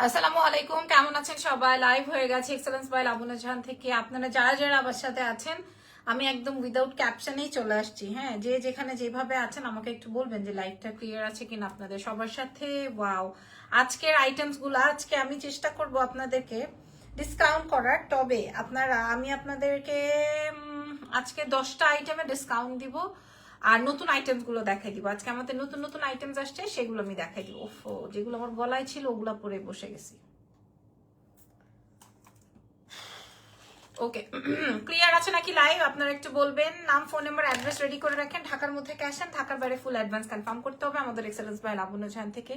আসসালামু আলাইকুম, কেমন আছেন সবাই? লাইভ হয়ে গেছে এক্সেলেন্স বাই লাবণ্য জাহান থেকে। আপনারা যারা যারা আমার সাথে আছেন, আমি একদম উইদাউট ক্যাপশনেই চলে আসছি। হ্যাঁ, যে যেখানে যেভাবে আছেন আমাকে একটু বলবেন যে লাইভটা ক্লিয়ার আছে কিনা আপনাদের সবার সাথে। ওয়াও, আজকের আইটেমস গুলো আজকে আমি চেষ্টা করব আপনাদেরকে ডিসকাউন্ট করার। তবে আমি আপনাদেরকে আজকে 10টা আইটেমে ডিসকাউন্ট দিব আর নতুন আইটেমস গুলো দেখাই দিব। আজকে আমাদের নতুন নতুন আইটেমস আসছে, সেগুলো আমি দেখাই দিব। ওফো, যেগুলো আমার গলায় ছিল ওগুলো পরে বসে গেছি। ওকে, ক্লিয়ার আছে নাকি লাইভ? আপনারা একটু বলবেন। নাম, ফোন নাম্বার, অ্যাড্রেস রেডি করে রাখেন। ঢাকার মধ্যে ক্যাশ অ্যান্ড ঢাকার বাইরে ফুল অ্যাডভান্স কনফার্ম করতে হবে আমাদের এক্সেলেন্স বাই লাবণ্য জাহান থেকে।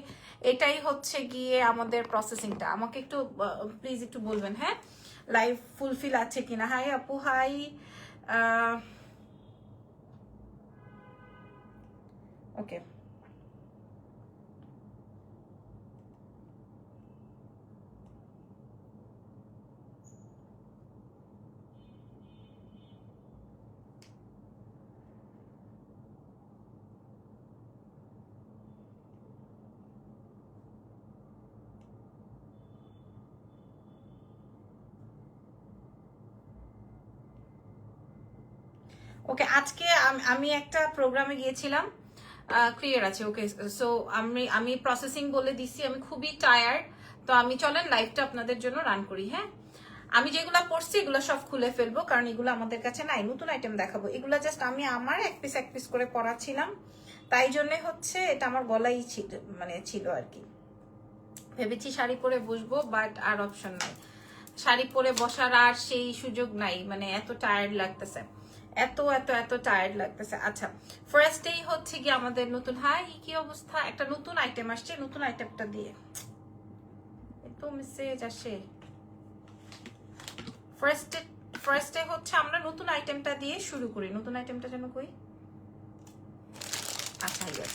এটাই হচ্ছে গিয়ে আমাদের প্রসেসিংটা। আমাকে একটু প্লিজ একটু বলবেন, হ্যাঁ, লাইভ ফুলফিল আছে কিনা। হাই আপু, হাই। ওকে, ওকে। আজকে আমি একটা প্রোগ্রামে গিয়েছিলাম। ক্লিয়ার আছে? ওকে, সো আমি আমি প্রসেসিং বলে দিছি। আমি খুবই টায়ার্ড, তো আমি চলেন লাইভটা আপনাদের জন্য রান করি। হ্যাঁ, আমি যেগুলো পড়ছি এগুলো সব খুলে ফেলবো, কারণ এগুলো আমাদের কাছে নাই। নতুন আইটেম দেখাবো। এগুলো জাস্ট আমি আমার এক পিস করে পড়াছিলাম, তাই জন্যে হচ্ছে এটা আমার গলাই ছিল, মানে ছিল আর কি। ভেবেছি শাড়ি পরে বসবো, বাট আর অপশন নাই। শাড়ি পরে বসার আর সেই সুযোগ নাই, মানে এত টায়ার্ড লাগতেছে, এত এত এত টায়ার্ড লাগতেছে। আচ্ছা, ফার্স্টেই হচ্ছে কি আমাদের নতুন, হাই কি অবস্থা, একটা নতুন আইটেম আসছে। নতুন আইটেমটা দিয়ে এত মেসেজ আসে। ফার্স্টে হচ্ছে আমরা নতুন আইটেমটা দিয়ে শুরু করি। নতুন আইটেমটা যেন কই। আচ্ছা, ইয়েস,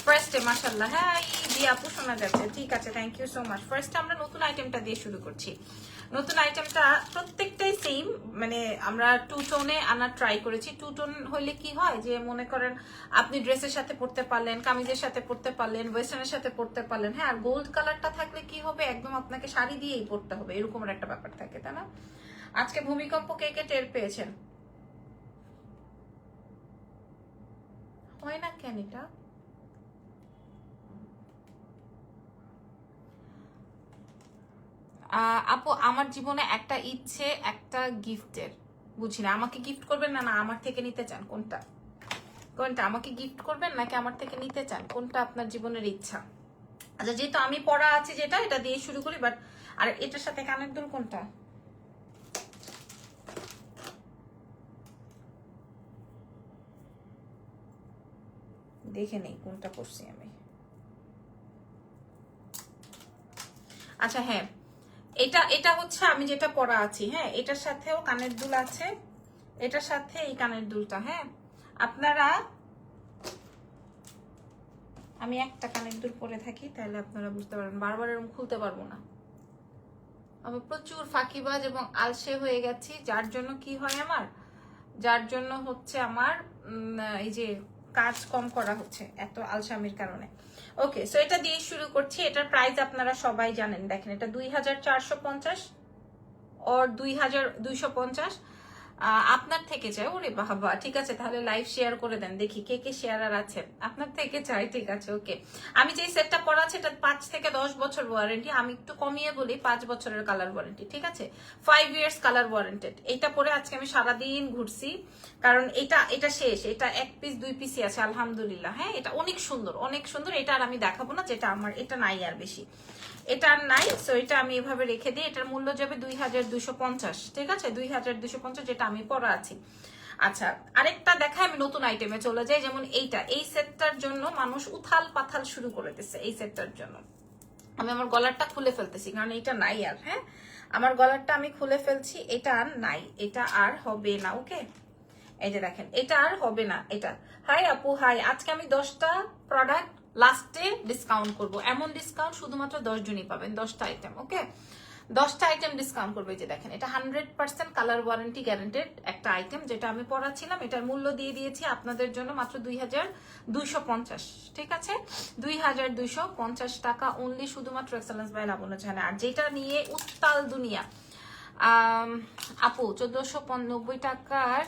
ফার্স্টে মাশাআল্লাহ। হ্যাঁ, জি আপু শোনা যাচ্ছে, ঠিক আছে, থ্যাংক ইউ সো মাচ। ফার্স্টে আমরা নতুন আইটেমটা দিয়ে শুরু করছি। নতুন আইটেমটা প্রত্যেকটাই সেম, মানে আমরা টু টোনে আনার ট্রাই করেছি। টু টোন হইলে কি হয়, যে মনে করেন আপনি ড্রেসের সাথে পরতে পারলেন, কামিজের সাথে পরতে পারলেন, ওয়েস্টার্নের সাথে পরতে পারলেন। হ্যাঁ, আর গোল্ড কালারটা থাকলে কি হবে, একদম আপনাকে শাড়ি দিয়েই পরতে হবে, এরকম একটা ব্যাপার থাকে, তাই না? আজকে ভূমিকম্প কে কে টের পেয়েছেন? হয় না কেন এটা? আপু, আমার জীবনে একটা ইচ্ছে, একটা গিফটের। বুঝি না, আমাকে গিফট করবেন না না আমার থেকে নিতে চান? কোনটা কোনটা, আমাকে গিফট করবেন নাকি আমার থেকে নিতে চান? কোনটা আপনার জীবনের ইচ্ছা? আচ্ছা, যেহেতু আমি পড়া আছি, যেটা এটা দিয়ে শুরু করি। বাট আর এটার সাথে কানের দুল কোনটা? দেখে নেই কোনটা করছি আমি। আচ্ছা, হ্যাঁ, এটা এটা হচ্ছে আমি যেটা পড়া আছি। হ্যাঁ, এটার সাথেও কানের দুল আছে, এটার সাথে এই কানের দুলটা। হ্যাঁ, আপনারা, আমি একটা কানের দুল পরে থাকি, তাহলে আপনারা বুঝতে পারবেন। বারবার এরকম খুলতে পারবো না। আমি প্রচুর ফাঁকিবাজ এবং আলসে হয়ে গেছি, যার জন্য কি হয় আমার, যার জন্য হচ্ছে আমার এই যে কাজ কম করা হচ্ছে এত আলসামির কারণে। ওকে, সো এটা দিয়ে শুরু করছি। এটার প্রাইস আপনারা সবাই জানেন। দেখেন, এটা 2450 ওর 2250। আপনার থেকে চাই। ওরে বাবা, ঠিক আছে, তাহলে লাইভ শেয়ার করে দেন, দেখি কে কে শেয়ারার আছে। আপনার থেকে চাই, ঠিক আছে, ওকে। আমি যে সেটটা পরা আছে এটা 5 থেকে 10 বছর ওয়ারেন্টি। আমি একটু কমিয়ে বলি, 5 বছরের কালার ওয়ারেন্টি, ঠিক আছে, 5 ইয়ার্স কালার ওয়ারেন্টেড। এটা পরে আজকে আমি সারাদিন ঘুরছি, কারণ এটা এটা শেষ। এটা 1 পিস 2 পিসই আছে, আলহামদুলিল্লাহ। হ্যাঁ, এটা অনেক সুন্দর, অনেক সুন্দর। এটা আর আমি দেখাবো না, যেটা আমার, এটা নাই আর বেশি, এটা আর নাই। সো এটা আমি এভাবে রেখে দিই। এটার মূল্য যাবে 2250, ঠিক আছে, 2250, যেটা আমি পরা আছি। আচ্ছা, আরেকটা দেখায়, আমি নতুন আইটেমে চলে যাই। যেমন এইটা, এই সেটটার জন্য মানুষ উথাল পাথাল শুরু করে দিচ্ছে। এই সেটটার জন্য আমি আমার গলারটা খুলে ফেলতেছি, কারণ এটা নাই আর। হ্যাঁ, আমার গলারটা আমি খুলে ফেলছি, এটা আর নাই, এটা আর হবে না। ওকে, এই যে দেখেন, এটা আর হবে না। এটা, হাই আপু, হাই। আজকে আমি 10টা প্রোডাক্ট লাস্টে ডিসকাউন্ট করব। এমন ডিসকাউন্ট শুধুমাত্র 10 জনই পাবেন, 10টা আইটেম। ওকে, 10টা আইটেম ডিসকাউন্ট করবে। যে দেখেন এটা 100% কালার ওয়ারেন্টি গ্যারান্টেড একটা আইটেম, যেটা আমি পরাছিলাম। এটার মূল্য দিয়ে দিয়েছি আপনাদের জন্য মাত্র 2250, ঠিক আছে? 2250 টাকা অনলি, শুধুমাত্র এক্সেলেন্স বাই লাবণ্য জাহানে। আর যেটা নিয়ে উত্তাল দুনিয়া, আপু 1490 টাকার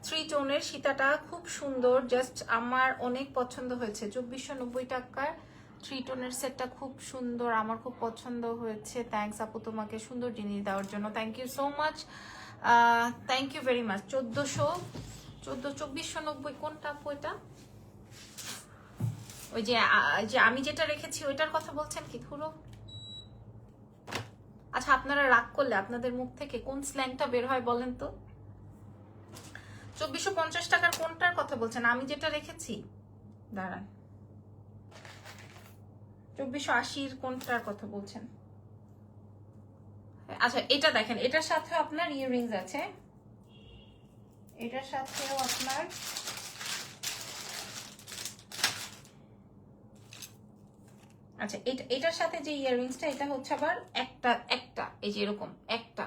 থ্রি টোনের সীতাটা খুব সুন্দর, জাস্ট আমার অনেক পছন্দ হয়েছে। 2490 টাকার থ্রি টোনের সেটটা খুব সুন্দর, আমার খুব পছন্দ হয়েছে। থ্যাঙ্কস আপু তোমাকে সুন্দর জিনিস দেওয়ার জন্য, thank you so much, thank you very much. 2490 কোনটা আপু এটা? ওই যে আমি যেটা রেখেছি ওইটার কথা বলছেন কি পুরো? আচ্ছা, আপনারা রাগ করলে আপনাদের মুখ থেকে কোন স্ল্যাংটা বের হয় বলেন তো? 2450 টাকার কোনটার কথা বলছেন? আমি যেটা রেখেছি, দাঁড়ান, 2480 কোনটার কথা বলছেন? আচ্ছা এটা দেখেন, এটার সাথে আপনার ইয়াররিংস আছে, এটার সাথেও আপনার আচ্ছা এটার সাথে যে ইয়াররিংসটা, এটা হচ্ছে আবার একটা এই যে এরকম একটা,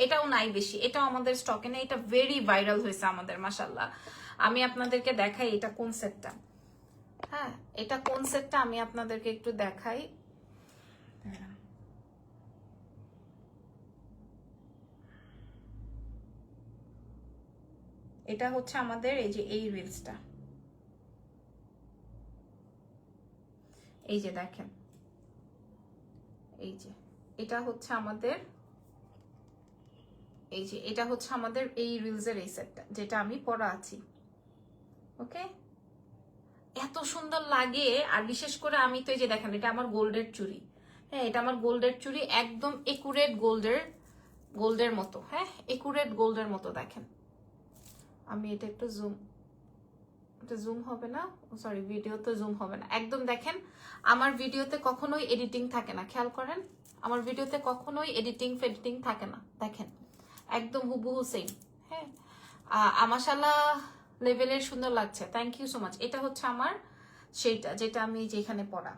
এটাও নাই বেশি, এটাও আমাদের স্টকে নেই। এটা ভেরি ভাইরাল হয়েছে আমাদের, মাশাআল্লাহ। আমি আপনাদেরকে দেখাই এটা কোন সেটটা। হ্যাঁ, এটা কোন সেটটা আমি আপনাদেরকে একটু দেখাই। এটা হচ্ছে আমাদের এই যে এই রিলসটা, এই যে দেখেন, এই যে এটা হচ্ছে আমাদের, এই যে এটা হচ্ছে আমাদের এই রিলসের এই সেটটা, যেটা আমি পরা আছি। ওকে, এত সুন্দর লাগে। আর বিশেষ করে আমি তো এই যে দেখেন, এটা আমার গোল্ডের চুড়ি। হ্যাঁ, এটা আমার গোল্ডের চুড়ি, একদম একুরেট গোল্ডের মতো। হ্যাঁ, একুরেট গোল্ডের মতো। দেখেন, আমি এটা একটু জুম হবে না, সরি, ভিডিওতে জুম হবে না। একদম দেখেন, আমার ভিডিওতে কখনোই এডিটিং থাকে না, খেয়াল করেন, আমার ভিডিওতে কখনোই এডিটিং ফেডিটিং থাকে না। দেখেন একদম হুবহু সেম। হ্যাঁ, মাশাআল্লাহ লেভেলের সুন্দর লাগছে, থ্যাংক ইউ সো মাচ। এটা হচ্ছে আমার সেইটা, যেটা আমি যেখানে পড়া,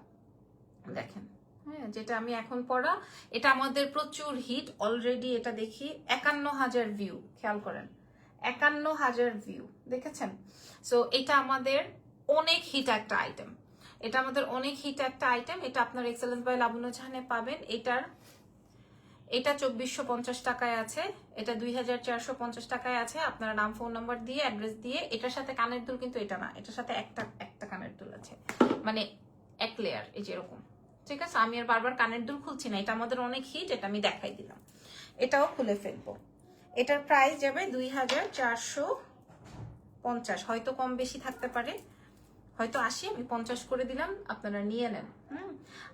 দেখেন। হ্যাঁ, যেটা আমি এখন পড়া, এটা আমাদের প্রচুর হিট অলরেডি। এটা দেখি 51,000 ভিউ, খেয়াল করেন, 51,000 ভিউ দেখেছেন। সো এটা আমাদের অনেক হিট একটা আইটেম, এটা আমাদের অনেক হিট একটা আইটেম। এটা আপনার এক্সেলেন্স বাই লাবণ্য জাহানে পাবেন। এটা 2450 টাকায় আছে, এটা 2450 টাকায় আছে। আপনারা নাম ফোন নাম্বার দিয়ে অ্যাড্রেস দিয়ে, এটার সাথে কানের দুল, কিন্তু এটা না, এটার সাথে একটা কানের দুল আছে, মানে এক লেয়ার, এই যে এরকম। ঠিক আছে, আমি আর বারবার কানের দুল খুলছি না, এটা আমাদের অনেক হিট, এটা আমি দেখাই দিলাম। এটাও খুলে ফেলবো। এটার প্রাইস যাবে 2450, হয়তো কম বেশি থাকতে পারে, হয়তো 80, আমি 50 করে দিলাম, আপনারা নিয়ে নেন।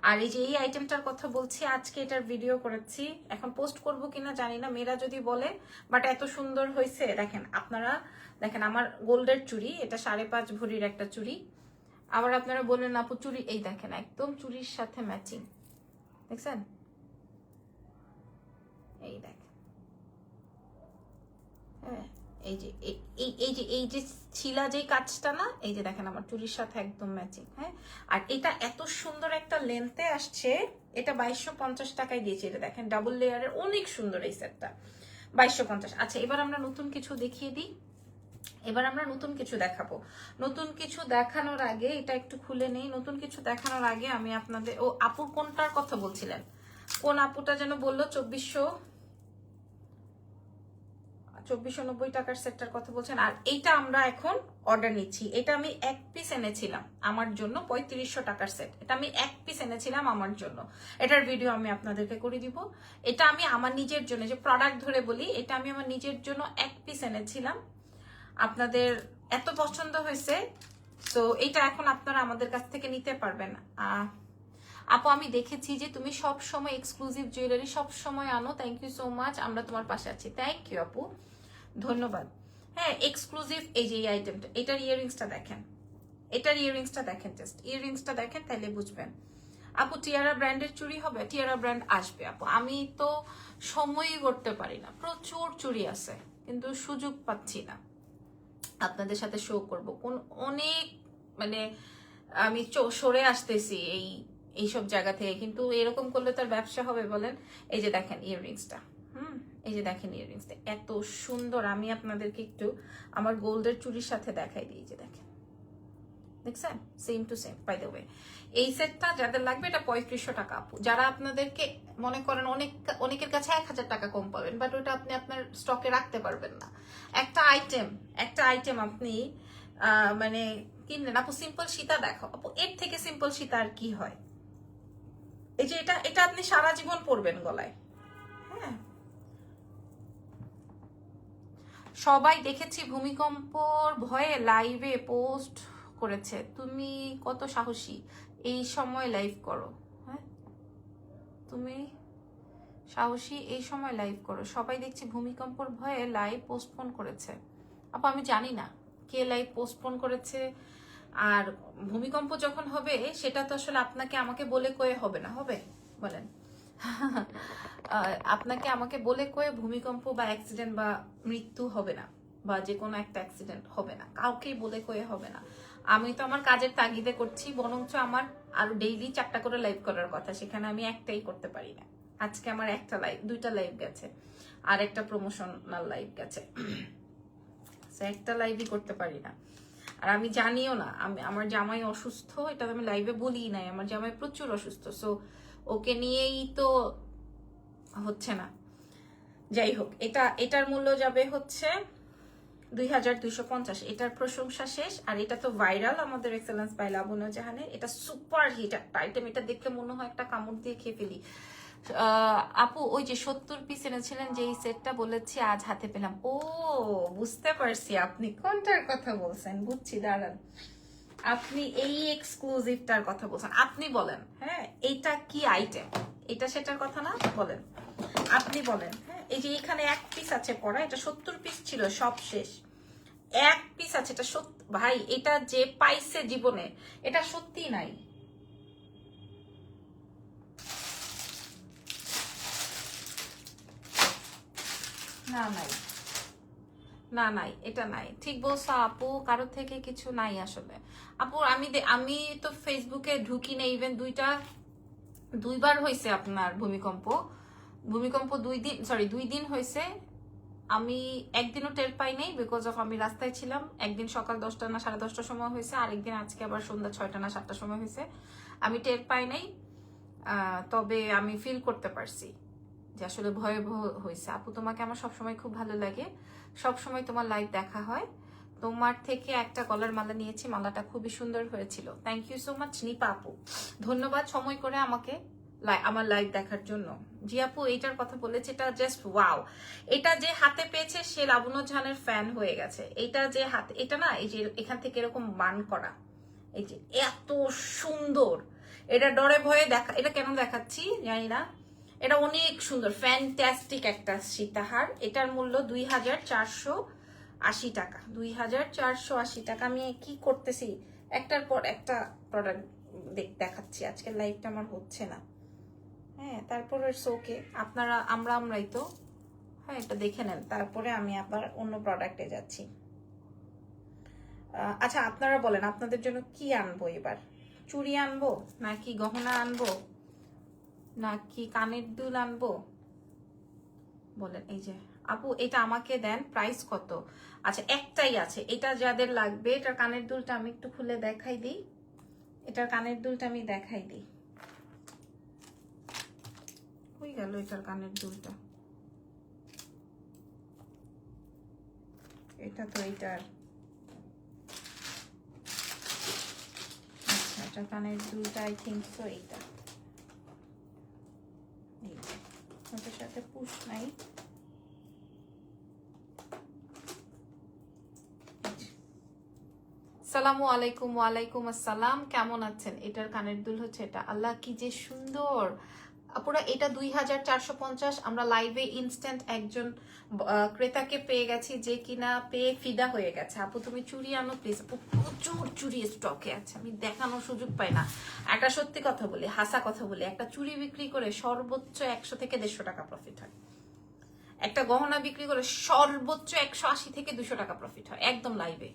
আর এই যে এই আইটেমটার কথা বলছি, আজকে এটার ভিডিও করেছি, এখন পোস্ট করব কিনা জানি না, মেয়েরা যদি বলে, বাট এত সুন্দর হয়েছে। দেখেন, আপনারা দেখেন, আমার গোল্ডের চুড়ি, এটা 5.5 ভরির একটা চুড়ি। আবার আপনারা বললেন আপু চুড়ি, এই দেখেন একদম চুড়ির সাথে ম্যাচিং, দেখছেন? এই দেখেন, হ্যাঁ, এই যে ছিলা যে কাজটা না, এই যে দেখেন আমার চুড়ির সাথে একদম ম্যাচিং। হ্যাঁ, আর এটা এত সুন্দর একটা লেন্থে আসছে, এটা 2250 টাকায় দিয়েছে। এটা দেখেন ডাবল লেয়ারের, অনেক সুন্দর এই সেটটা, 2250। আচ্ছা, এবার আমরা নতুন কিছু দেখিয়ে দিই, এবার আমরা নতুন কিছু দেখাবো। নতুন কিছু দেখানোর আগে এটা একটু খুলে নেই। নতুন কিছু দেখানোর আগে আমি আপনাদের, ও আপুর কোনটার কথা বলছিলেন, কোন আপুটা যেন বললো 2490 টাকার সেটটার কথা বলছেন। আর এইটা আমরা এখন অর্ডার নিচ্ছি। এটা আমি এক পিস এনেছিলাম আমার জন্য, 3500 টাকার সেট, এটা আমি এক পিস এনেছিলাম আমার জন্য। এটার ভিডিও আমি আপনাদেরকে করে দিব। এটা আমি আমার নিজের জন্য, যে প্রোডাক্ট ধরে বলি, এটা আমি আমার নিজের জন্য এক পিস এনেছিলাম, আপনাদের এত পছন্দ হয়েছে। তো এটা এখন আপনারা আমাদের কাছ থেকে নিতে পারবেন। আপু আমি দেখেছি যে তুমি সব সময় এক্সক্লুসিভ জুয়েলারি সব সময় আনো, থ্যাংক ইউ সো মাচ, আমরা তোমার পাশে আছি। থ্যাংক ইউ আপু, ধন্যবাদ। হ্যাঁ, এক্সক্লুসিভ এই যে এই আইটেমটা, এটার ইয়াররিংসটা দেখেন, এটার ইয়াররিংসটা দেখেন, জাস্ট ইয়াররিংসটা দেখেন, তাহলে বুঝবেন। আপু টিয়ারা ব্র্যান্ডের চুড়ি হবে? টিয়ারা ব্র্যান্ড আসবে আপু, আমি তো সময়ই করতে পারি না, প্রচুর চুড়ি আছে, কিন্তু সুযোগ পাচ্ছি না আপনাদের সাথে শো করব। কোন অনেক, মানে আমি সরে আসতেছি এইসব জায়গা থেকে, কিন্তু এরকম করলে তার ব্যবসা হবে বলেন? এই যে দেখেন ইয়াররিংসটা, এই যে দেখেন ইয়াররিংসটা এত সুন্দর। আমি আপনাদেরকে একটু আমার গোল্ডের চুড়ির সাথে দেখাই দিই। যে দেখেন, দেখছেন? Same to same. By the way, এই সেটটা যাদের লাগবে এটা 3500 টাকা আপু। যারা আপনাদেরকে মনে করেন অনেকের কাছে 1000 টাকা কম পাবেন, বাট ওটা আপনি আপনার স্টকে রাখতে পারবেন না। একটা আইটেম আপনি মানে কিনলেন আপু, সিম্পল সীতা দেখো আপু, এর থেকে সিম্পল সীতা আর কি হয়? এই যে এটা আপনি সারা জীবন পরবেন গলায়। হ্যাঁ, সবাই দেখেছি ভূমিকম্পর ভয়ে লাইভে পোস্ট করেছে। তুমি কত সাহসী, এই সময় লাইভ করো। হ্যাঁ, তুমি সাহসী, এই সময় লাইভ করো। সবাই দেখছি ভূমিকম্পর ভয়ে লাইভ পোস্টপোন করেছে। আপু আমি জানি না কে লাইভ পোস্টপোন করেছে। আর ভূমিকম্প যখন হবে সেটা তো আসলে আপনাকে আমাকে বলে কয়ে হবে না, হবে বলেন? আপনাকে আমাকে বলে কয়ে ভূমিকম্প বা অ্যাক্সিডেন্ট বা মৃত্যু হবে না, বা যে কোনো একটা অ্যাক্সিডেন্ট হবে না, কাউকেই বলে কয়ে হবে না। আমি তো আমার কাজের তাগিদে করছি, বরঞ্চ আমার আরো ডেইলি 4টা করে লাইভ করার কথা, সেখানে আমি একটাই করতে পারি না। আজকে আমার 2টা লাইভ গেছে, আর একটা প্রমোশনাল লাইভ গেছে, একটা লাইভই করতে পারি না। আর আমি জানিও না, আমার জামাই অসুস্থ, এটা আমি লাইভে বলি নাই, আমার জামাই প্রচুর অসুস্থ, সো ওকে নিয়েই তো হচ্ছে না। যাই হোক, এটার মূল্য যাবে হচ্ছে 2250। এটার প্রশংসা শেষ। আর এটা তো ভাইরাল আমাদের এক্সেলেন্স বাই লাবণ্য জাহানের, এটা সুপার হিট একটা আইটেম। এটা দেখলে মনে হয় একটা কামড় দিয়ে খেয়ে ফেলি। আপু ওই যে 70 পিস এনেছিলেন যে এই সেটটা বলেছি আজ হাতে পেলাম। ও বুঝতে পারছি আপনি কোনটার কথা বলছেন, বুঝছি, দাঁড়ান। আপনি এই এক্সক্লুসিভটার কথা বলছেন, আপনি বলেন। হ্যাঁ, এটা কি আইটেম? এটা সেটার কথা না, বলেন, আপনি বলেন। হ্যাঁ, এই যে এখানে 1 পিস আছে পড়া, এটা 70 পিস ছিল, সব শেষ। 1 পিস আছে, এটা সত্যি ভাই, এটা যে পাইছে জীবনে, এটা সত্যি নাই। না নাই, না নাই, এটা নাই। ঠিক বলছো আপু, কারোর থেকে কিছু নাই আসলে। আপু আমি তো ফেসবুকে ঢুকি না, ইভেন 2বার হয়েছে আপনার ভূমিকম্প। 2 দিন হয়েছে। আমি একদিনও টের পাই নাই, বিকজ অফ আমি রাস্তায় ছিলাম। একদিন সকাল 10টা না 10:30টার সময় হয়েছে, আরেকদিন আজকে আবার সন্ধ্যা 6টা না 7টার সময় হয়েছে। আমি টের পাই নাই, তবে আমি ফিল করতে পারছি যে আসলে ভয়াবহ হয়েছে। আপু তোমাকে আমার সবসময় খুব ভালো লাগে, সবসময় তোমার লাইভ দেখা হয়। তোমার থেকে একটা গলার মালা নিয়েছি, মালাটা খুবই সুন্দর হয়েছিল। Thank you so much Nipa আপু, ধন্যবাদ সময় করে আমাকে আমার লাইভ দেখার জন্য। জি আপু এইটার কথা বলেছে, এটা জাস্ট ওয়াও। এটা যে হাতে পেয়েছে সে লাবণ্য জাহানের ফ্যান হয়ে গেছে। এটা যে হাতে, এটা না এই যে এখান থেকে এরকম মান করা, এই যে এত সুন্দর। এটা ডরে ভয়ে দেখা, এটা কেন দেখাচ্ছি জানি না, এটা অনেক সুন্দর, ফ্যান্টাস্টিক একটা সীতাহার। এটার মূল্য 2480 টাকা। 2480 টাকা। আমি কি করতেছি, একটার পর একটা প্রোডাক্ট দেখাচ্ছি। আজকের লাইভটা আমার হচ্ছে না। হ্যাঁ, তারপরে শোকে আমরাই তো। হ্যাঁ, এটা দেখে নেন, তারপরে আমি আবার অন্য প্রোডাক্টে যাচ্ছি। আচ্ছা আপনারা বলেন আপনাদের জন্য কি আনবো এবার? চুড়ি আনবো নাকি গহনা আনবো নাকি কানের দুল আনবো বলেন? এই যে আপু এটা আমাকে দেন, প্রাইস কত? আচ্ছা একটাই আছে, এটা যাদের লাগবে। এটার কানের দুলটা আমি একটু খুলে দেখাই দিই। এটার কানের দুলটা আমি দেখাই দিই। হয়ে গেল এটার কানের দুলটা, এটা তো এইটার। আচ্ছা, এটা কানের দুলটা আই থিঙ্ক সো এইটা। ওটার সাথে পুশ নাই। সালামু আলাইকুম। ওয়ালাইকুম আসসালাম, কেমন আছেন? এটার কানের দুল হচ্ছে এটা। আল্লাহ কি যে সুন্দর আপুরা। এটা 2450। আমরা লাইভে ইনস্ট্যান্ট একজন ক্রেতাকে পেয়ে গেছি যে কিনা পেয়ে ফিদা হয়ে গেছে। আপু তুমি চুড়ি আনো প্লিজ। আপু প্রচুর চুড়ি স্টকে আছে, আমি দেখানোর সুযোগ পাই না। একটা সত্যি কথা বলি, হাসা কথা বলি, একটা চুড়ি বিক্রি করে সর্বোচ্চ 100 থেকে 150 টাকা প্রফিট হয়। একটা গহনা বিক্রি করে সর্বোচ্চ 180 থেকে 200 টাকা প্রফিট হয় একদম লাইভে।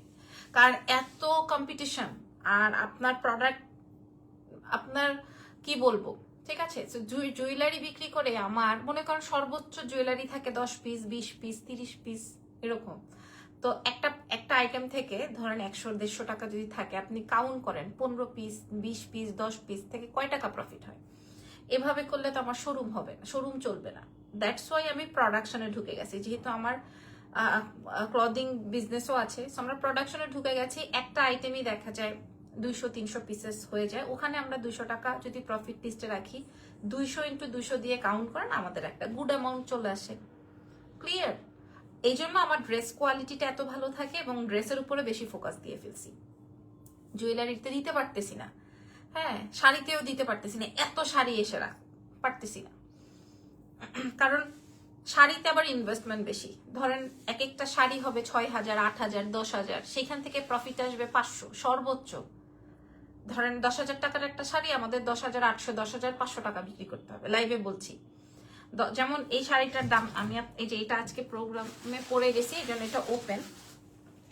কারণ এত কম্পিটিশন, আর আপনার প্রোডাক্ট আপনার কি বলবো, ঠিক আছে। জুয়েলারি বিক্রি করে আমার মনে করেন সর্বোচ্চ জুয়েলারি থাকে 10 পিস, 20 পিস, 30 পিস এরকম। তো একটা একটা আইটেম থেকে ধরেন 100-150 টাকা যদি থাকে, আপনি কাউন্ট করেন 15 পিস, 20 পিস, 10 পিস থেকে কয় টাকা প্রফিট হয়। এভাবে করলে তো আমার শোরুম হবে না, শোরুম চলবে না। দ্যাটস ওয়াই আমি প্রোডাকশনে ঢুকে গেছি, যেহেতু আমার ক্লদিং বিজনেসও আছে। আমরা প্রোডাকশনে ঢুকে গেছি, একটা আইটেমই দেখা যায় 200-300 পিসেস হয়ে যায়। ওখানে আমরা 200 টাকা যদি প্রফিট লিস্টে রাখি, 200 × 200 দিয়ে কাউন্ট করেন, আমাদের একটা গুড অ্যামাউন্ট চলে আসে। ক্লিয়ার? এই জন্য আমার ড্রেস কোয়ালিটিটা এত ভালো থাকে এবং ড্রেসের উপরে বেশি ফোকাস দিয়ে ফেলছি। জুয়েলারিতে দিতে পারতেছি না, হ্যাঁ, শাড়িতেও দিতে পারতেছি না, এত শাড়ি এসে পারতেছি না। কারণ শাড়িতে আবার ইনভেস্টমেন্ট বেশি। ধরেন এক একটা শাড়ি হবে 6,000, 8,000, 10,000, সেখান থেকে প্রফিট আসবে 500 সর্বোচ্চ। ধরেন 10,000 টাকার একটা শাড়ি আমাদের 10,800, 10,500 টাকা বিক্রি করতে হবে। লাইভে বলছি। যেমন এই শাড়িটার দাম আমি এই যে এটা আজকে প্রোগ্রামে পরে গেছি, এই জন্য এটা ওপেন।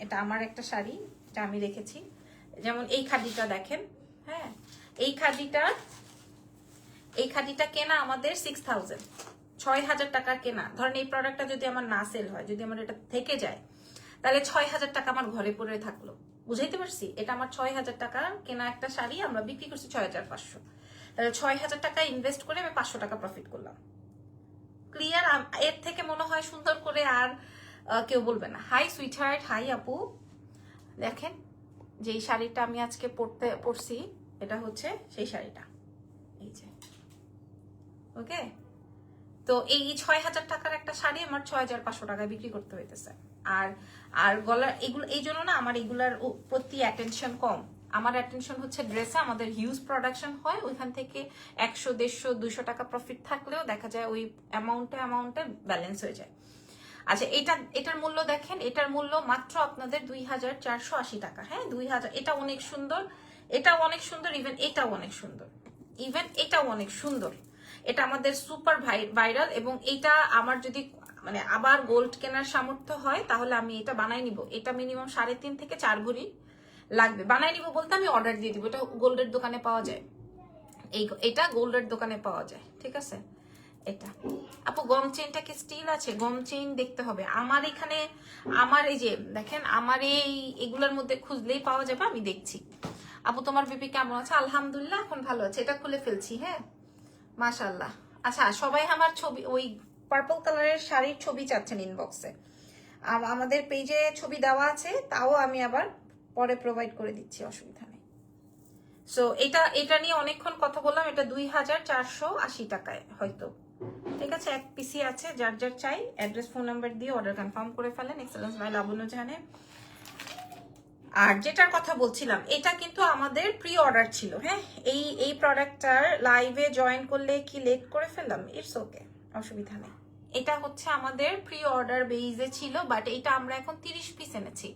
এটা আমার একটা শাড়ি, যা আমি রেখেছি। যেমন এই খাদিটা দেখেন, হ্যাঁ, এই খাদিটা কেনা আমাদের 6,000, 6,000 টাকা কেনা। ধরেন এই প্রোডাক্টটা যদি আমার না সেল হয়, যদি আমার এটা থেকে যায়, তাহলে 6,000 টাকা আমার ঘরে পড়ে থাকলো। বুঝাইতে পারছি? এটা আমার 6,000 টাকা কেনা একটা শাড়ি, আমরা বিক্রি করছি 6,500। তাহলে 6,000 টাকা ইনভেস্ট করে আমি 500 টাকা প্রফিট করলাম। ক্লিয়ার? এর থেকে মনে হয় সুন্দর করে আর কেউ বলবে না। হাই সুইট হার্ট, হাই আপু। দেখেন যে শাড়িটা আমি আজকে পরছি, এটা হচ্ছে সেই শাড়িটা, এই যে। ওকে, তো এই 6,000 টাকার একটা শাড়ি আমার 6,500 টাকায় বিক্রি করতে হইতেছে। আর গলার এগুলো, এই জন্য না আমার এগুলার প্রতি অ্যাটেনশন কম। আমার অ্যাটেনশন হচ্ছে ড্রেসে। আমাদের হিউজ প্রোডাকশন হয়, ওইখান থেকে 100, 150, 200 টাকা প্রফিট থাকলেও দেখা যায় ওই অ্যামাউন্টে ব্যালেন্স হয়ে যায়। আচ্ছা, এটার মূল্য দেখেন, এটার মূল্য মাত্র আপনাদের 2,480 টাকা। হ্যাঁ, 2,000। এটা অনেক সুন্দর, এটাও অনেক সুন্দর, ইভেন এটাও অনেক সুন্দর। এটা আমাদের সুপার ভাইরাল, এবং এটা আমার যদি মানে আবার গোল্ড কেনার সামর্থ্য হয়, তাহলে আমি এটা বানাই নিব। এটা মিনিমাম 3.5 থেকে 4 ভরি লাগবে। বানাই নিব বলতে আমি অর্ডার দিয়ে দিব। এটা গোল্ডের দোকানে পাওয়া যায়, এটা গোল্ডের দোকানে পাওয়া যায়, ঠিক আছে। এটা আপু গম চেইনটা কি স্টিল আছে? গম চেইন দেখতে হবে। আমার এখানে, আমার এই যে দেখেন, আমার এগুলোর মধ্যে খুঁজলেই পাওয়া যাবে, আমি দেখছি। আপু তোমার বেবি কেমন আছে? আলহামদুলিল্লাহ, এখন ভালো আছে। এটা খুলে ফেলছি, হ্যাঁ, মাশাআল্লাহ। আচ্ছা, সবাই আমার ছবি, ওই পার্পল কালারের শাড়ির ছবি চাচ্ছেন ইনবক্সে। আমাদের পেজে ছবি দেওয়া আছে, তাও আমি আবার পরে প্রোভাইড করে দিচ্ছি, অসুবিধা নেই। সো এটা নিয়ে অনেকক্ষণ কথা বললাম। এটা 2,480 টাকায় হয়তো, ঠিক আছে। এক পিসি আছে, যার যার চাই অ্যাড্রেস, ফোন নাম্বার দিয়ে অর্ডার কনফার্ম করে ফেলেন। এক্সেলেন্স বাই লাবণ্য জাহানে। আর যেটার কথা বলছিলাম, এটা কিন্তু আমাদের প্রি অর্ডার ছিল। হ্যাঁ, এই প্রোডাক্টটার লাইভে জয়েন করলে কি লেট করে ফেললাম? ইটস ওকে, অসুবিধা নেই। এটা হচ্ছে আমাদের প্রি অর্ডার বেইজে ছিল, বাট এটা আমরা এখন 30 পিস এনেছি।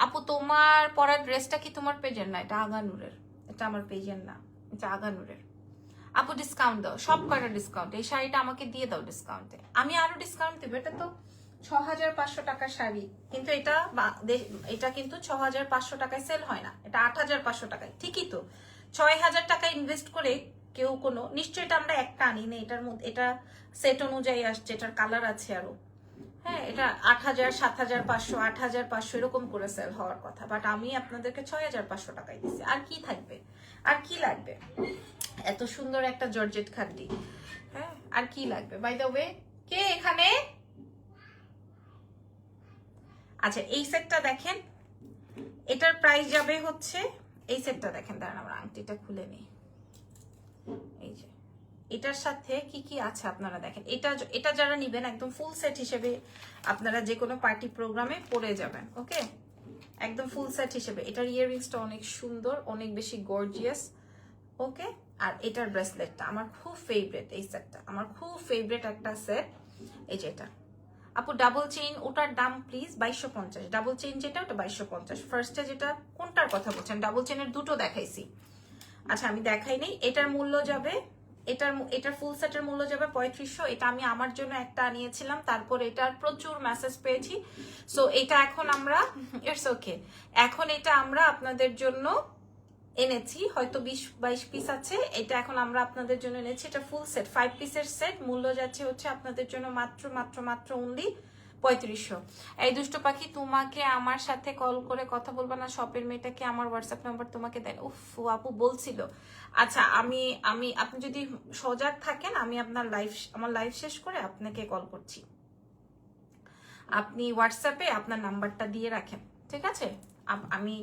আপু তোমার পরা ড্রেসটা কি তোমার পেজের না? এটা আগানুরের, এটা আমার পেজের না, এটা আগানুরের। আপু ডিসকাউন্ট দাও, সব কয়টা ডিসকাউন্ট। এই শাড়িটা আমাকে দিয়ে দাও ডিসকাউন্টে, আমি আরো ডিসকাউন্ট দেবো। এটা তো 6,500 টাকার শাড়ি, কিন্তু এটা কিন্তু 6,500 টাকায় সেল হয় না, এটা 8,500 টাকায়। ঠিকই তো, 6,000 টাকা ইনভেস্ট করে কেউ কোনো, নিশ্চয়ই এটা আমরা একটা আনি না, এটার মধ্যে এটা সেট অনুযায়ী আসছে, এটার কালার আছে আরো। হ্যাঁ, এটা 8,000, 7,500, 8,500 এরকম করে সেল হওয়ার কথা, বাট আমি আপনাদেরকে 6,500 টাকায় দিচ্ছি। আর কি থাকবে, আর কি লাগবে? এত সুন্দর একটা জর্জেট খাদ্দি, হ্যাঁ, আর কি লাগবে? বাই দ্য ওয়ে, কে এখানে? আচ্ছা, এই সেটটা দেখেন, এটার প্রাইস যাবে হচ্ছে, এই সেটটা দেখেন, দাঁড়ান আমরা আংটিটা খুলে নিই। এই যে এটার সাথে কি কি আছে আপনারা দেখেন। এটা যারা নিবেন একদম ফুল সেট হিসেবে আপনারা যে কোনো পার্টি প্রোগ্রামে পরে যাবেন। ওকে, একদম ফুল সেট হিসেবে। এটার ইয়াররিংসটা অনেক সুন্দর, অনেক বেশি গর্জিয়াস। ওকে, আর এটার ব্রেসলেটটা আমার খুব ফেভারিট। এই সেটটা আমার খুব ফেভারিট একটা সেট। এই যে এটা আপু ডাবল চেইন, ওটার দাম প্লিজ 2,250। ডাবল চেইন যেটা, ওটা 2,250। ফার্স্টে যেটা, কোনটার কথা বলছেন? ডাবল চেইনের দুটো দেখাইছি। আচ্ছা, আমি দেখাই নেই। এটার মূল্য যাবে, এটার ফুল সেটের মূল্য যাবে 3,500। এটা আমি আমার জন্য একটা আনিয়েছিলাম, তারপর এটার প্রচুর মেসেজ পেয়েছি। সো এটা এখন আমরা, ইটস ওকে, এখন এটা আমরা আপনাদের জন্য এনেছি, হয়তো 20-22 পিস আছে। এটা এখন আমরা আপনাদের জন্য এনেছি, এটা ফুল সেট 5 পিসের সেট। মূল্য যাচ্ছে হচ্ছে আপনাদের জন্য মাত্র মাত্র মাত্র অনলি 3500। এই দুষ্ট পাখি, তোমাকে আমার সাথে কল করে কথা বলবা না? শপের মেয়েটাকে আমার হোয়াটসঅ্যাপ নাম্বার তোমাকে দেন। উফ, আপু বলছিল। আচ্ছা, আমি আমি আপনি যদি সজাগ থাকেন, আমি আমার লাইভ শেষ করে আপনাকে কল করছি। আপনি হোয়াটসঅ্যাপে আপনার নাম্বারটা দিয়ে রাখেন, ঠিক আছে? আমি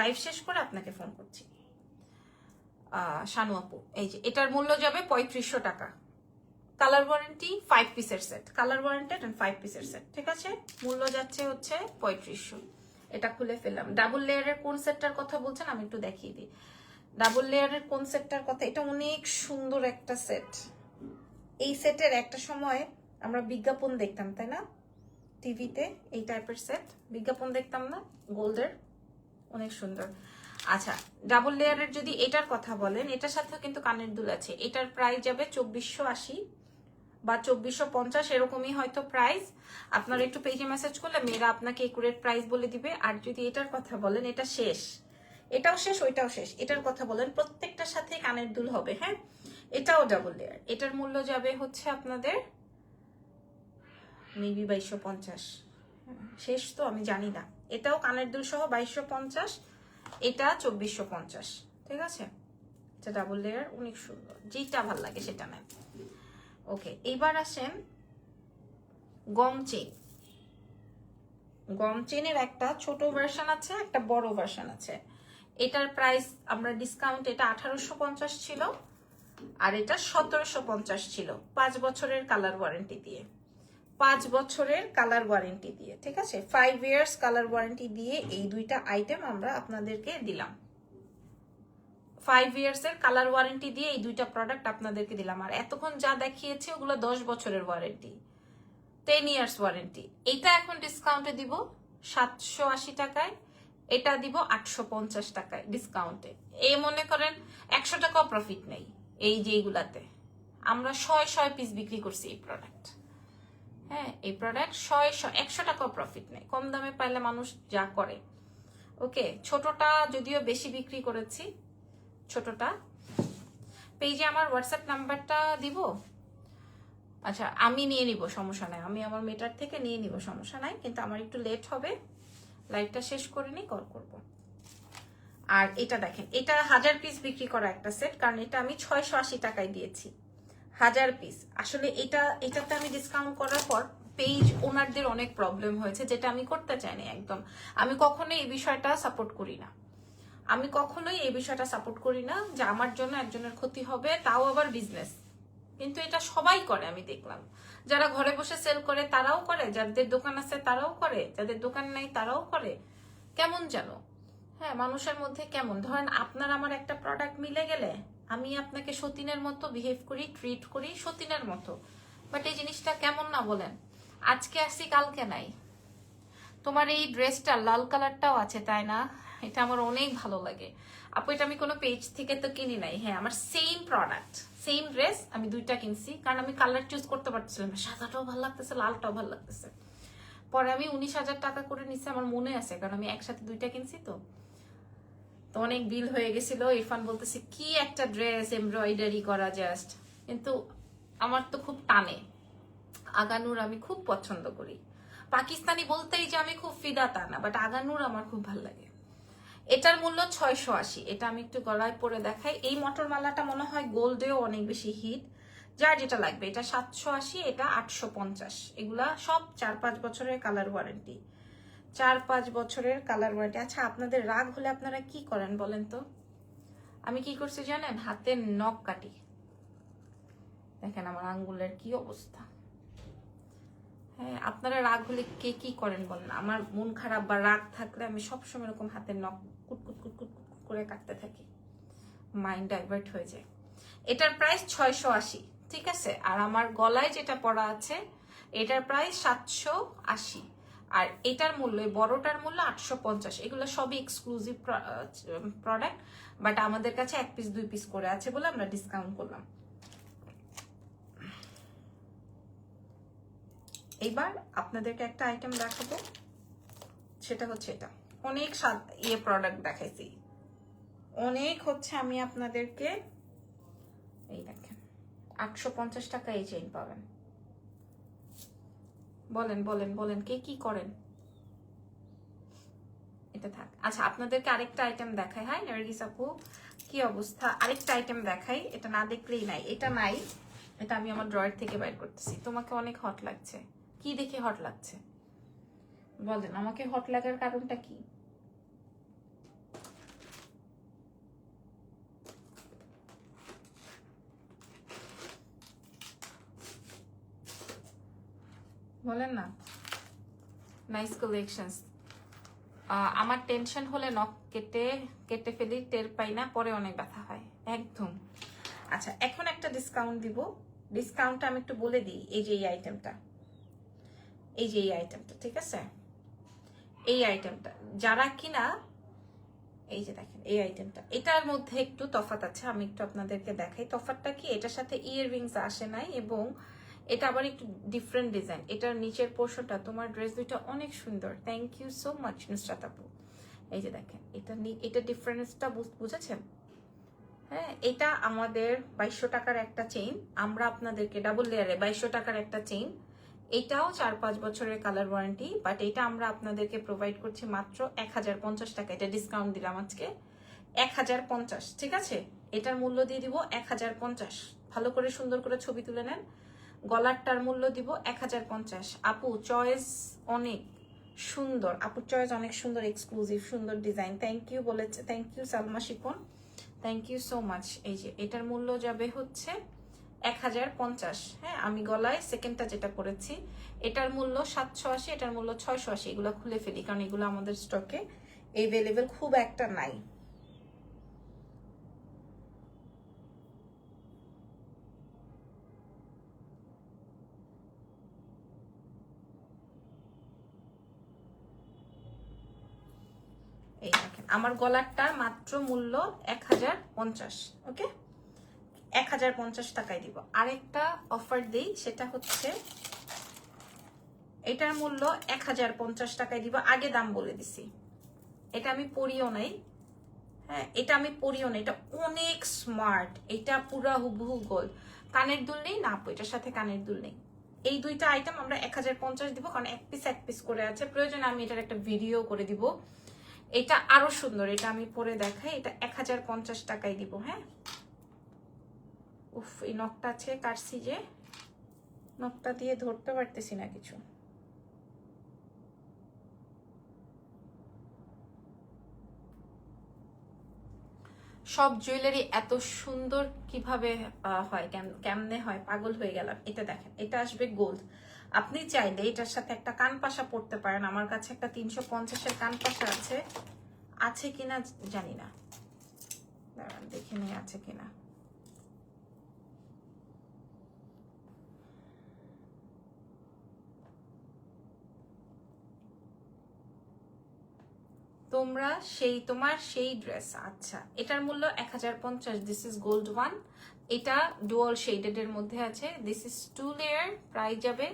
লাইভ শেষ করে আপনাকে ফোন করছি। শানু আপু, এই যে এটার মূল্য যাবে 3500 টাকা। কালার ওয়ারেন্টি 5 পিসের সেট, কালার ওয়ারেন্টেড এন্ড 5 পিসের সেট, ঠিক আছে? মূল্য যাচ্ছে হচ্ছে 3500। এটা খুলে ফেললাম। ডাবল লেয়ারের কোন সেটটার কথা বলছেন আমি একটু দেখিয়ে দিই। ডাবল লেয়ারের কোন সেটটার কথা? এটা অনেক সুন্দর একটা সেট। এই সেটের একটা সময় আমরা বিজ্ঞাপন দেখতাম, তাই না? টিভিতে এই টাইপের সেট বিজ্ঞাপন দেখতাম না, গোল্ডের, অনেক সুন্দর। আচ্ছা, ডাবল লেয়ারের যদি এটার কথা বলেন, এটার সাথেও কিন্তু কানের দুল আছে। এটার প্রাইস যাবে 2480 বা 2450, এরকমই হয়তো প্রাইস। আপনারা একটু পেজে মেসেজ করলে মেয়েরা আপনাকে একুরেট প্রাইস বলে দিবে। আর যদি এটার কথা বলেন, এটা শেষ, এটাও শেষ, ওইটাও শেষ। এটার কথা বলেন, প্রত্যেকটার সাথে কানের দুল হবে। হ্যাঁ, এটাও ডাবল লেয়ার। এটার মূল্য যাবে হচ্ছে আপনাদের মেবি 2250। শেষ তো আমি জানি না। এটাও কানের দুল সহ 2250, এটা 2450, ঠিক আছে? এটা ডাবল লেয়ার, অনেক সুন্দর। যেটা ভাল লাগে সেটা নেন। ওকে, এইবার আসেন গম চেইন। গম চেইনের একটা ছোট ভার্সন আছে, একটা বড় ভার্সন আছে। এটার প্রাইস আমরা ডিসকাউন্ট, এটা 1850 ছিল আর এটা 1750 ছিল, 5 বছরের কালার ওয়ারেন্টি দিয়ে। 5 বছরের কালার ওয়ারেন্টি দিয়ে, ঠিক আছে? 5 ইয়ার্স কালার ওয়ারেন্টি দিয়ে এই দুইটা আইটেম আমরা আপনাদেরকে দিলাম। 5 ইয়ার্স এর কালার ওয়ারেন্টি দিয়ে এই দুইটা প্রোডাক্ট আপনাদেরকে দিলাম। আর এতক্ষণ যা দেখিয়েছি ওগুলো 10 বছরের ওয়ারেন্টি, 10 ইয়ার্স ওয়ারেন্টি। এটা এখন ডিসকাউন্টে দিব 780 টাকায়, এটা দিব 850 টাকায় ডিসকাউন্টে। এই মনে করেন 100 টাকাও প্রফিট নেই। এই যে এইগুলাতে আমরা 100 পিস বিক্রি করছি এই প্রোডাক্ট। হ্যাঁ, এই প্রোডাক্ট 100 টাকাও প্রফিট নেই। কম দামে পাইলে মানুষ যা করে। ওকে, ছোটটা যদিও বেশি বিক্রি করেছি। ছোটটা পেজে আমার হোয়াটসঅ্যাপ নাম্বারটা দিব। আচ্ছা, আমি নিয়ে নিব, সমস্যা নাই। আমি আমার মেটার থেকে নিয়ে নিব, সমস্যা নাই। কিন্তু আমার একটু লেট হবে, লাইভটা শেষ করে নিয়ে কল করব। আর এটা দেখেন, এটা 1000 পিস বিক্রি করা একটা সেট, কারণ এটা আমি 680 টাকায় দিয়েছি 1000 পিস। আসলে এটাতে আমি ডিসকাউন্ট করার পর পেজ ওনারদের অনেক প্রবলেম হয়েছে, যেটা আমি করতে চাইনি একদম। আমি কখনোই এই বিষয়টা সাপোর্ট করি না। আমি কখনোই এই বিষয়টা সাপোর্ট করি না যে আমার জন্য একজনের ক্ষতি হবে, তাও আবার বিজনেস। কিন্তু এটা সবাই করে, আমি দেখলাম। যারা ঘরে বসে সেল করে তারাও করে, যাদের দোকান আছে তারাও করে, যাদের দোকান নাই তারাও করে। কেমন যেন, হ্যাঁ, মানুষের মধ্যে কেমন। ধরেন আপনার আমার একটা প্রোডাক্ট মিলে গেলে আমি আপনাকে সতীনের মতো বিহেভ করি, ট্রিট করি সতীনের মতো। বাট এই জিনিসটা কেমন না বলেন? আজকে আসি কালকে নাই। তোমার এই ড্রেসটা লাল কালারটাও আছে, তাই না? এটা আমার অনেক ভালো লাগে আপু। এটা আমি কোনো পেজ থেকে তো কিনি নাই। হ্যাঁ, আমার সেম প্রোডাক্ট, সেম ড্রেস আমি দুইটা কিনছি, কারণ আমি কালার চুজ করতে পারছিলাম না। সাদাটাও ভালো লাগতেছে, লালটাও ভালো লাগতেছে। পরে আমি 19,000 টাকা করে নিচ্ছি, আমার মনে আছে, কারণ আমি একসাথে দুইটা কিনছি। তো অনেক বিল হয়ে গেছিল। ইরফান বলতেছে কি একটা ড্রেস, এমব্রয়ডারি করা জাস্ট। কিন্তু আমার তো খুব টানে আগানুর, আমি খুব পছন্দ করি। পাকিস্তানি বলতেই যে আমি খুব ফিদা তা না, বাট আগানুর আমার খুব ভালো লাগে। এটার মূল্য 680। এটা আমি একটু গলায় পরে দেখাই। এই মটর মালাটা মনে হয় গোল্ডেও অনেক বেশি হিট। যার যেটা লাগবে, এটা 780, এটা 850। এগুলা সব 4-5 বছরের কালার ওয়ারেন্টি, 4-5 বছরের কালার ওয়ারেন্টি। আচ্ছা, আপনাদের রাগ হলে আপনারা কি করেন বলেন তো? আমি কি করছি জানেন? হাতের নখ কাটি। দেখেন আমার আঙ্গুলের কি অবস্থা। হ্যাঁ, আপনারা রাগ হলে কে কি করেন বলেন? আমার মন খারাপ বা রাগ থাকলে আমি সবসময় এরকম হাতের নখ কুটকুট কুটকুট কুটকুট করে কাটতে থাকি, মাইন্ড ডাইভার্ট হয়ে যায়। এটার প্রাইস 680, ঠিক আছে? আর আমার গলায় যেটা পরা আছে এটার প্রাইস 780। আর এটার মূল্য, বড়টার মূল্য 850। এগুলো সবই এক্সক্লুসিভ প্রোডাক্ট, বাট আমাদের কাছে 1 পিস 2 পিস করে আছে বলে আমরা ডিসকাউন্ট করলাম। এইবার আপনাদেরকে একটা আইটেম দেখাবো, সেটা হচ্ছে এটা। অনেক প্রোডাক্ট দেখাইছি, অনেক হচ্ছে আমি আপনাদেরকে এই দেখেন 850 টাকা এই চেইন পাবেন। বলেন বলেন বলেন কে কি করেন? এটা থাক। আচ্ছা আপনাদেরকে আরেকটা আইটেম দেখাই। হাই নার্গিস আপু, কি অবস্থা? আরেকটা আইটেম দেখাই, এটা না দেখলেই নাই। এটা নাই, এটা আমি আমার ড্রয়ার থেকে বাইর করতেছি। তোমাকে অনেক হট লাগছে, কি দেখে হট লাগছে বলেন? আমাকে হট লাগার কারণটা কি? বলেন না। Nice collections. আমার টেনশন হলে নখ কেটে কেটে ফেলি, টের পাই না, পরে অনেক ব্যথা হয় একদম। আচ্ছা এখন একটা ডিসকাউন্ট দিব। ডিসকাউন্টটা আমি একটু বলে দিই। এই যে এই আইটেমটা, এই যে এই আইটেমটা, ঠিক আছে? এই আইটেমটা যারা কিনা, এই যে দেখেন এই আইটেমটা, এটার মধ্যে একটু তফাৎ আছে, আমি একটু আপনাদেরকে দেখাই। তফাৎটা কি, এটার সাথে ইয়াররিংস আসে নাই এবং এটা আবার একটু ডিফারেন্ট ডিজাইন। এটার নিচের পোর্শনটা, তোমার ড্রেস দুইটা অনেক সুন্দর, thank you so much Nusrat আপু। এই যে দেখেন এটা ডিফারেন্সটা বুঝেছেন? হ্যাঁ, এটা আমাদের 2200 টাকার একটা চেইন, আমরা আপনাদেরকে ডাবল লেয়ারে 2200 টাকার একটা চেইন। এটাও 4-5 বছরের কালার ওয়ারেন্টি, বাট এটা আমরা আপনাদেরকে প্রোভাইড করছি মাত্র 1050 টাকা। এটা ডিসকাউন্ট দিলাম আজকে 1050, ঠিক আছে? এটার মূল্য দিয়ে দিব 1050। ভালো করে সুন্দর করে ছবি তুলে নেন। গলারটার মূল্য দিব 1050। আপু চয়েস অনেক সুন্দর, আপুর চয়েস অনেক সুন্দর, এক্সক্লুসিভ সুন্দর ডিজাইন, থ্যাংক ইউ বলেছে, thank you Salma Shipon, thank you so much. এই যে এটার মূল্য যাবে হচ্ছে 1050। হ্যাঁ, আমি গলায় সেকেন্ডটা যেটা করেছি এটার মূল্য 780, এটার মূল্য 680। এগুলো খুলে ফেলি কারণ এগুলো আমাদের স্টকে এভেলেবেল খুব একটা নাই। এই দেখেন আমার গলারটা মাত্র মূল্য 1050। ওকে, 1050 টাকায় দিব। আরেকটা অফার দিই, সেটা হচ্ছে এটার মূল্য 1050 টাকায় দিব। আগে দাম বলে দিছি, এটা আমি পরিও নাই। হ্যাঁ, এটা আমি পরিও না, এটা অনেক স্মার্ট, এটা পুরা হুবহু গোল। কানের দুল নেই না আপু, এটার সাথে কানের দুল নেই। এই দুইটা আইটেম আমরা 1050 দিব, কারণ এক পিস করে আছে। প্রয়োজনে আমি এটার একটা ভিডিও করে দিব। এটা আরো সুন্দর, এটা আমি পরে দেখাই। এটা 1050 টাকায় দিব। হ্যাঁ, উফ এই নখটা আছে কাটছি যে, নখটা দিয়ে ধরতে পারতেছি না কিছু। সব জুয়েলারি এত সুন্দর কিভাবে হয়, কেমনে হয়, পাগল হয়ে গেলাম। এটা দেখেন, এটা আসবে গোল্ড। আপনি চাইলে এটার সাথে একটা কান পাশা পড়তে পারেন। আমার কাছে একটা 350-এর কান পাশা আছে কিনা জানি না, দাঁড়ান দেখে নেই আছে কিনা। তোমার সেই ড্রেস। আচ্ছা, এটার মূল্য 1050। This is gold one. এটা ডুয়াল শেডেড এর মধ্যে আছে। দিস ইজ 2 লেয়ার, প্রাইস যাবে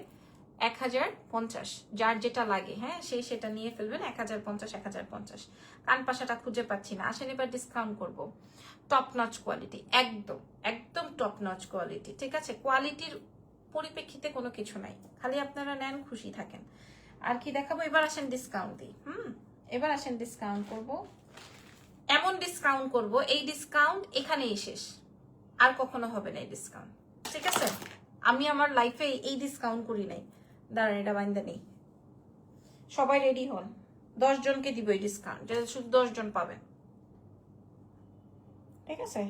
1050। যার যেটা লাগে, হ্যাঁ, সেটা নিয়ে ফেলবেন। 1050। কান পাশাটা খুঁজে পাচ্ছি না, আসেন এবার ডিসকাউন্ট করব। টপ নচ কোয়ালিটি, একদম একদম টপ নচ কোয়ালিটি, ঠিক আছে? কোয়ালিটির পরিপ্রেক্ষিতে কোনো কিছু নাই, খালি আপনারা নেন, খুশি থাকেন। আর কি দেখাবো এবার? আসেন ডিসকাউন্ট দিই। এবার আসেন ডিসকাউন্ট করব। এমন ডিসকাউন্ট করব, এই ডিসকাউন্ট এখানেই শেষ, আর কখনো হবে না এই ডিসকাউন্ট, ঠিক আছে? আমি আমার লাইফে এই ডিসকাউন্ট করি নাই। দাঁড়ান এটা বাইন্দা নেই, সবাই রেডি হন। 10 জনকে দিব এই ডিসকাউন্ট, যেটা শুধু 10 জন পাবেন, ঠিক আছে?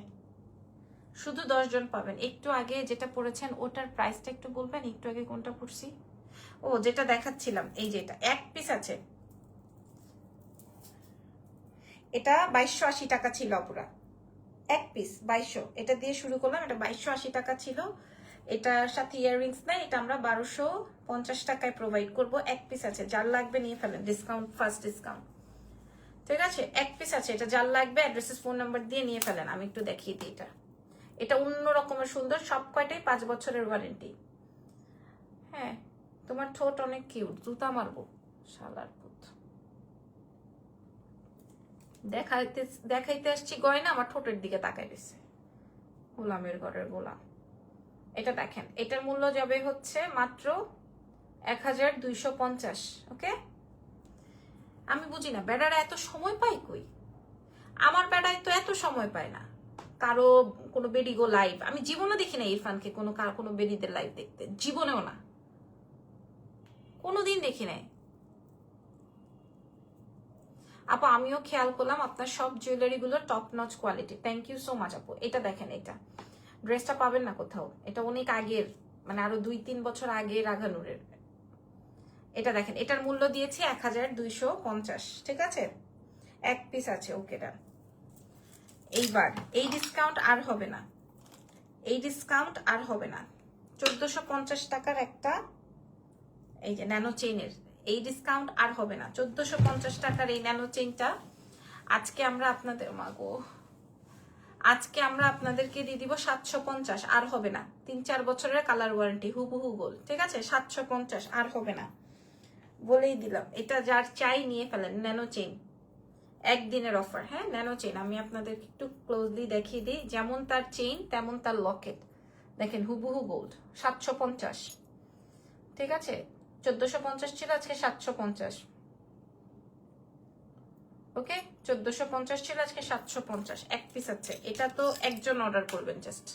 শুধু 10 জন পাবেন। একটু আগে যেটা পড়েছেন ওটার প্রাইসটা একটু বলবেন? একটু আগে কোনটা পড়ছি? ও, যেটা দেখাচ্ছিলাম, এই যে এটা এক পিস আছে, এটা 2280 টাকা ছিল পুরা, এক পিস 2200। এটা দিয়ে শুরু করলাম, এটা 2280 টাকা ছিল। এটার সাথে ইয়াররিংস নাই, এটা আমরা 1250 টাকায় প্রোভাইড করব। এক পিস আছে, যার লাগবে নিয়ে ফেলেন, ডিসকাউন্ট, ফার্স্ট ডিসকাউন্ট, ঠিক আছে? এক পিস আছে, এটা যার লাগবে অ্যাড্রেসেস ফোন নাম্বার দিয়ে নিয়ে ফেলেন। আমি একটু দেখিয়ে দিই। এটা অন্য রকমের সুন্দর, সব কয়টাই 5 বছরের ওয়ারেন্টি। হ্যাঁ, তোমার ঠোঁট অনেক কিউট, জুতা মারবো শালার পুত। দেখাইতে দেখাইতে আসছি গয়না, আমার ঠোঁটের দিকে তাকাই দিছে। গোলামের ঘরের গোলাম। এটা দেখেন, এটার মূল্য যাবে হচ্ছে মাত্র 1250। ওকে, আমি বুঝি না বেড়ারা এত সময় পাই কই। আমার বেড়ায় তো এত সময় পায় না কারো কোনো বেডিগো লাইভ। আমি জীবনে দেখি না ইরফানকে কোনো বেডিদের লাইভ দেখতে, জীবনেও না, কোনোদিন দেখি নাই। আপু আমিও খেয়াল করলাম আপনার সব জুয়েলারি গুলো top notch quality. Thank you so much আপু। এটা দেখেন, এটা ড্রেসটা পাবেন না কোথাও, এটা অনেক আগের, মানে আরো 2-3 বছর আগে রাগানুরের। এটা দেখেন, এটার মূল্য দিয়েছি 1250। ঠিক আছে, এক পিস আছে। ওকে ডান। এইবার এই ডিসকাউন্ট আর হবে না, এই ডিসকাউন্ট আর হবে না। 1450 টাকার একটা এই যে ন্যানো চেইনের এই ডিসকাউন্ট আর হবে না। 1450 টাকার এই ন্যানো চেইনটা আজকে আমরা আপনাদের আজকে আমরা আপনাদেরকে দিয়ে দিব 750, আর হবে না। 3-4 বছরের কালার ওয়ারেন্টি, হুবহু গোল। ঠিক আছে, 750 আর হবে না, বলেই দিলাম। এটা যার চাই নিয়ে ফেলেন। ন্যানো চেইন একদিনের অফার। হ্যাঁ, ন্যানো চেইন আমি আপনাদেরকে একটু ক্লোজলি দেখিয়ে দিই। যেমন তার চেইন তেমন তার লকেট। দেখেন হুবহু গোল্ড, 750। ঠিক আছে, 1450 ছিল, আজকে 750। ওকে, 1450 ছিল, আজকে 750। এক পিস আছে। এটা তো একজন অর্ডার করবেন, জাস্ট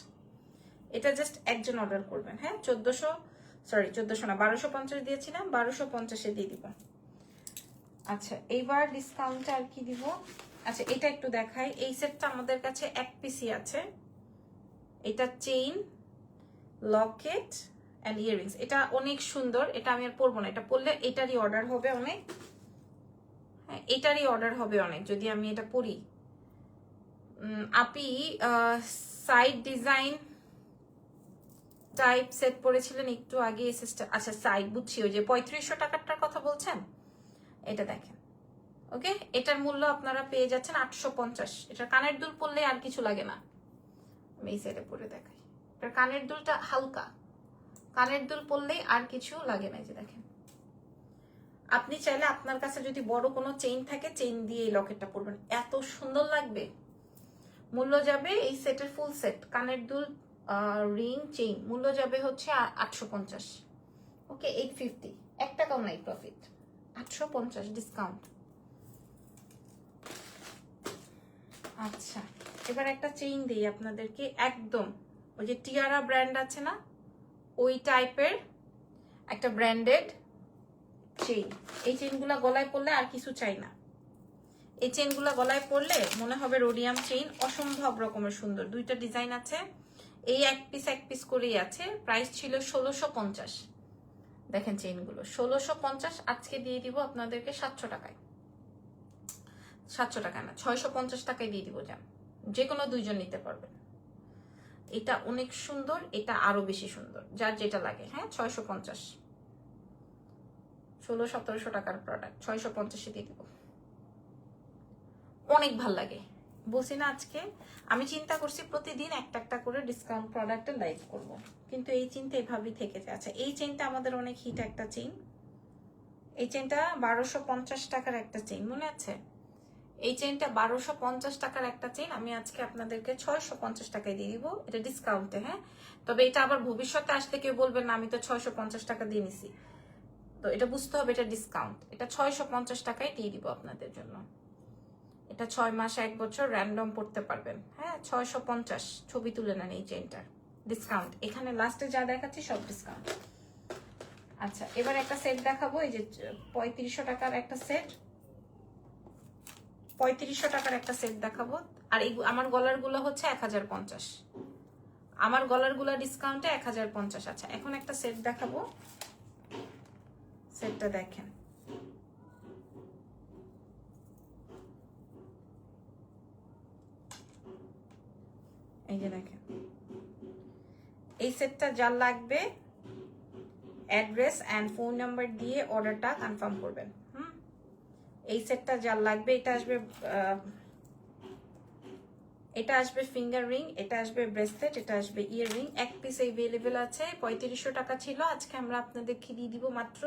এটা জাস্ট একজন অর্ডার করবেন। হ্যাঁ, 1400 না, 1250 দিয়েছিলাম, 1250-এ দিয়ে দিব। আচ্ছা, এইবার ডিসকাউন্টটা আর কি দিব। আচ্ছা, এটা একটু দেখাই। এই সেটটা আমাদের কাছে এক পিসই আছে। এটা চেইন, লকেট অ্যান্ড ইয়াররিংস। এটা অনেক সুন্দর। এটা আমি আর পরবো না, এটা পরলে এটারই অর্ডার হবে অনেক। হ্যাঁ, এটারই অর্ডার হবে অনেক যদি আমি এটা পরি। আপনি সাইড ডিজাইন টাইপ সেট পরেছিলেন একটু আগে। আচ্ছা, সাইড বুঝছি, ওই যে 3500 টাকারটার কথা বলছেন। এটা দেখেন। ওকে, এটার মূল্য আপনারা পেয়ে যাচ্ছেন 850। এটা কানের দুল পরলে আর কিছু লাগে না। আমি এই সাইডে পরে দেখাই। এটার কানের দুলটা হালকা, কানের দুল পরলেই আর কিছু লাগে না। যে দেখেন, আপনি চাইলে আপনার কাছে যদি বড় কোনো চেইন থাকে, চেইন দিয়ে এই লকেটটা পরবেন, এত সুন্দর লাগবে। মূল্য যাবে এই সেটের ফুল সেট, কানের দুল, রিং, চেইন, মূল্য যাবে হচ্ছে 850। ওকে, 850, 1 টাকাও নাই প্রফিট। 850 ডিসকাউন্ট। আচ্ছা, এবার একটা চেইন দিই আপনাদেরকে, একদম ওই যে টিয়ারা ব্র্যান্ড আছে না, ওই টাইপের একটা ব্র্যান্ডেড চেইন। এই চেইনগুলা গলায় পরলে আর কিছু চাই না। এই চেইনগুলা গলায় পরলে মনে হবে রোডিয়াম চেইন, অসম্ভব রকমের সুন্দর। দুইটা ডিজাইন আছে, এই এক পিস করেই আছে। প্রাইস ছিল 1650। দেখেন চেইনগুলো 1650, আজকে দিয়ে দিব আপনাদেরকে 700 টাকায়। 700 টাকা না, 650 টাকায় দিয়ে দিব। যান, যে কোনো দুইজন নিতে পারবেন। এটা অনেক সুন্দর, এটা আরো বেশি সুন্দর, যার যেটা লাগে। হ্যাঁ, 650, 1600-1700 টাকার প্রোডাক্ট 650-এ দিয়ে দিব। অনেক ভাল লাগে, বলছি না। আজকে আমি চিন্তা করছি প্রতিদিন একটা একটা করে ডিসকাউন্ট প্রোডাক্টের লাইভ করব, কিন্তু এই চিন্তা এভাবেই থেকে যায়। আচ্ছা, এই চেইনটা আমাদের অনেক হিট একটা চেইন। এই চেইনটা 1250 টাকার একটা চেইন, মনে আছে? এই চেইনটা 1250 টাকার একটা চেইন। আমি আজকে আপনাদেরকে 650 টাকায় দিয়ে দিব, এটা ডিসকাউন্টে। হ্যাঁ, তবে এটা আবার ভবিষ্যতে আসলে কেউ বলবেন না আমি তো 650 টাকা দিয়ে নিছি, তো এটা বুঝতে হবে এটা ডিসকাউন্ট। এটা 650 টাকায় দিয়ে দিব আপনাদের জন্য। এটা 6 মাস 1 বছর র্যান্ডম পড়তে পারবেন। হ্যাঁ, 650, ছবি তুলে নেন এই চেইনটার। ডিসকাউন্ট এখানে লাস্টে যা দেখাচ্ছি সব ডিসকাউন্ট। আচ্ছা, এবার একটা সেট দেখাবো। এই যে 3500 টাকার একটা সেট, 3500 টাকার একটা সেট দেখাবো। আর এই আমার গলার গুলো হচ্ছে 1050। আমার গলার গুলা ডিসকাউন্টে 1050। আচ্ছা, এখন একটা সেট দেখাবো। সেটটা দেখেন, এই যে দেখেন। এই সেটটা যার লাগবে অ্যাড্রেস এন্ড ফোন নাম্বার দিয়ে অর্ডারটা কনফার্ম করবেন। এই সেটটা যার লাগবে, এটা আসবে ফিঙ্গার রিং, এটা আসবে ব্রেসলেট, এটা আসবে ইয়ার রিং। এক পিস অ্যাভেলেবেল আছে। 3500 টাকা ছিল, আজকে আমরা আপনাদেরকে দিয়ে দিব মাত্র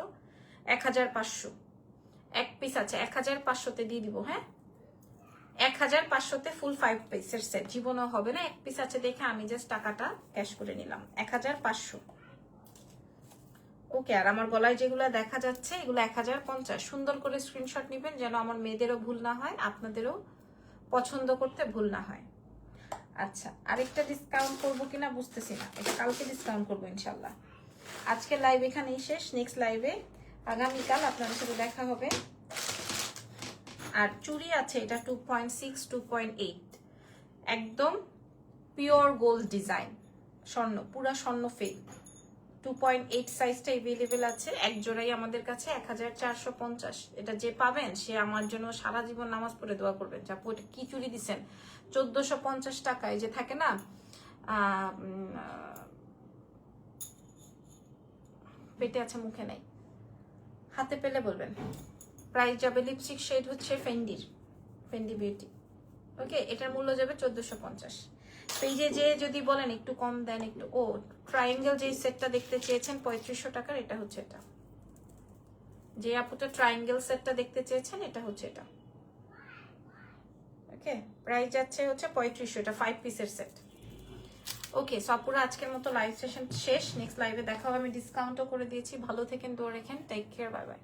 1500। এক পিস আছে, 1500-তে দিয়ে দিব। হ্যাঁ, 1500-তে ফুল 5 পিসের সেট জীবনও হবে না। এক পিস আছে দেখে আমি জাস্ট টাকাটা ক্যাশ করে নিলাম। 1500। ওকে, আর আমার গলায় যেগুলো দেখা যাচ্ছে এগুলো 1050। সুন্দর করে স্ক্রিনশট নেবেন যেন আমার মেয়েদেরও ভুল না হয়, আপনাদেরও পছন্দ করতে ভুল না হয়। আচ্ছা, আরেকটা ডিসকাউন্ট করবো কিনা বুঝতেছি না, এটা কালকে ডিসকাউন্ট করবো ইনশাল্লাহ। আজকে লাইভ এখানেই শেষ, নেক্সট লাইভে আগামীকাল আপনাদের সাথে দেখা হবে। আর চুড়ি আছে এটা 2.6 2.8, একদম পিওর গোল্ড ডিজাইন, স্বর্ণ, পুরা স্বর্ণ ফেক। 2.8 সাইজটা এভেলেবেল আছে, এক জোড়াই আমাদের কাছে 1450। এটা যে পাবেন সে আমার জন্য সারা জীবন নামাজ পড়ে দোয়া করবেন। যা ওটা কি চুড়ি দিচ্ছেন 1450 টাকায়, যে থাকে না পেটে আছে মুখে নাই, হাতে পেলে বলবেন। প্রাইস যাবে, লিপস্টিক শেড হচ্ছে ফেন্ডি বিউটি। ওকে, এটার মূল্য যাবে 1450। পেজে যে যদি বলেন একটু কম দেন একটু, ও ট্রায়াঙ্গেল যে সেটটা দেখতে চেয়েছেন 3500 টাকার, এটা হচ্ছে এটা। যে আপুটা ট্রায়াঙ্গেল সেটটা দেখতে চেয়েছেন এটা হচ্ছে এটা। ওকে, প্রাইস যাচ্ছে হচ্ছে 3500, এটা 5 পিসের সেট। ওকে, সপুরা আজকের মতো লাইভ সেশন শেষ। নেক্সট লাইভে দেখা হবে। আমি ডিসকাউন্টও করে দিয়েছি। ভালো থেকেন, দৌড় রেখেন, টেক কেয়ার, বাই বাই।